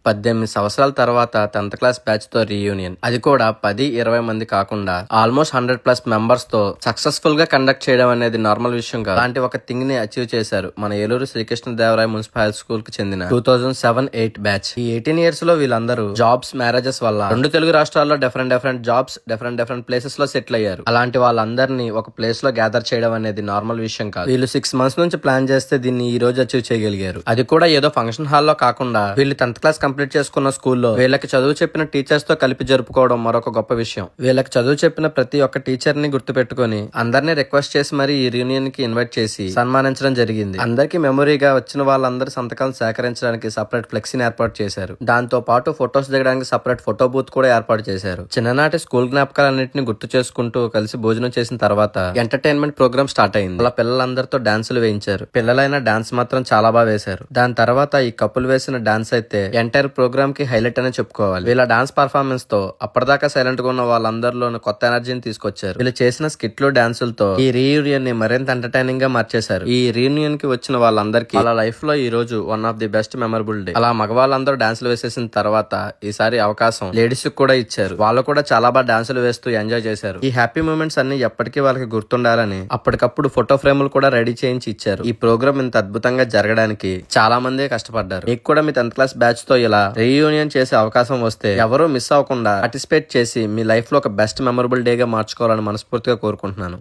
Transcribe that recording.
18 సంవత్సరాల తర్వాత 10th class batch తో రీయూనియన్. అది కూడా 10-20 మంది కాకుండా ఆల్మోస్ట్ 100+ మెంబర్స్ తో సక్సెస్ఫుల్ గా కండక్ట్ చేయడం అనేది నార్మల్ విషయం కాదు. అలాంటి ఒక థింగ్ ని అచీవ్ చేశారు మన Eluru Sri Krishnadevaraya municipal high school కి చెందిన 2007-8 బ్యాచ్. ఈ 18 ఇయర్స్ లో వీళ్ళందరూ జాబ్స్, మ్యారేజెస్ వల్ల 2 తెలుగు రాష్ట్రాల్లో డిఫరెంట్ జాబ్స్, డిఫరెంట్ ప్లేసెస్ లో సెటిల్ అయ్యారు. అలాంటి వాళ్ళందరినీ ఒక ప్లేస్ లో గ్యాదర్ చేయడం అనేది నార్మల్ విషయం కాదు. వీళ్ళు 6 months నుంచి ప్లాన్ చేస్తే దీన్ని ఈ రోజు అచీవ్ చేయగలిగారు. అది కూడా ఏదో ఫంక్షన్ హాల్లో కాకుండా వీళ్ళు 10th క్లాస్ కంప్లీట్ చేసుకున్న స్కూల్లో వీళ్ళకి చదువు చెప్పిన టీచర్స్ తో కలిపి జరుపుకోవడం మరొక గొప్ప విషయం. వీళ్ళకి చదువు చెప్పిన ప్రతి ఒక్క టీచర్ ని గుర్తు పెట్టుకుని అందరినీ రిక్వెస్ట్ చేసి మరి ఈ రీయూనియన్ కి ఇన్వైట్ చేసి సన్మానించడం జరిగింది. అందరికి మెమొరీగా వచ్చిన వాళ్ళందరి సంతకాలు సేకరించడానికి సపరేట్ ఫ్లెక్సీని ఏర్పాటు చేశారు. దాంతో పాటు ఫొటోస్ దిగడానికి సపరేట్ ఫోటో బూత్ కూడా ఏర్పాటు చేశారు. చిన్ననాటి స్కూల్ జ్ఞాపకాలన్నింటినీ గుర్తు చేసుకుంటూ కలిసి భోజనం చేసిన తర్వాత ఎంటర్టైన్మెంట్ ప్రోగ్రామ్ స్టార్ట్ అయింది. అలా పిల్లలందరితో డాన్సులు వేయించారు. పిల్లలైన డాన్స్ మాత్రం చాలా బాగా వేశారు. దాని తర్వాత ఈ కపుల్ వేసిన డాన్స్ అయితే ఎంటైర్ ప్రోగ్రామ్ కి హైలైట్ అనే చెప్పుకోవాలి. వీళ్ళ డాన్స్ పర్ఫార్మెన్స్ తో అప్పటిదాకా సైలెంట్ గా ఉన్న వాళ్ళందరిలోనూ కొత్త ఎనర్జీని తీసుకొచ్చారు. వీళ్ళు చేసిన స్కిట్లు, డాన్సులతో ఈ రీయూనియన్ ని మరింత ఎంటర్టైనింగ్ గా మార్చేశారు. ఈ రీయూనియన్ కి వచ్చిన వాళ్ళందరికీ వాళ్ళ లైఫ్ లో ఈ రోజు one of the best memorable day. అలా మగవాళ్ళందరూ డాన్సులు వేసేసిన తర్వాత ఈసారి అవకాశం లేడీస్ కి కూడా ఇచ్చారు. వాళ్ళు కూడా చాలా బాగా డాన్సులు వేస్తూ ఎంజాయ్ చేశారు. ఈ హ్యాపీ మూమెంట్స్ అన్ని ఎప్పటికీ వాళ్ళకి గుర్తుండాలని అప్పటికప్పుడు ఫోటో ఫ్రేములు కూడా రెడీ చేయించి ఇచ్చారు. ఈ ప్రోగ్రామ్ ఇంత అద్భుతంగా జరగడానికి చాలా మంది కష్టపడ్డారు. మీకు కూడా మీ 10th క్లాస్ బ్యాచ్ తో ఇలా రీయూనియన్ చేసే అవకాశం వస్తే ఎవరూ మిస్ అవ్వకుండా పార్టిసిపేట్ చేసి మీ లైఫ్ లో ఒక బెస్ట్ మెమరబుల్ డే గా మార్చుకోవాలని మనస్ఫూర్తిగా కోరుకుంటున్నాను.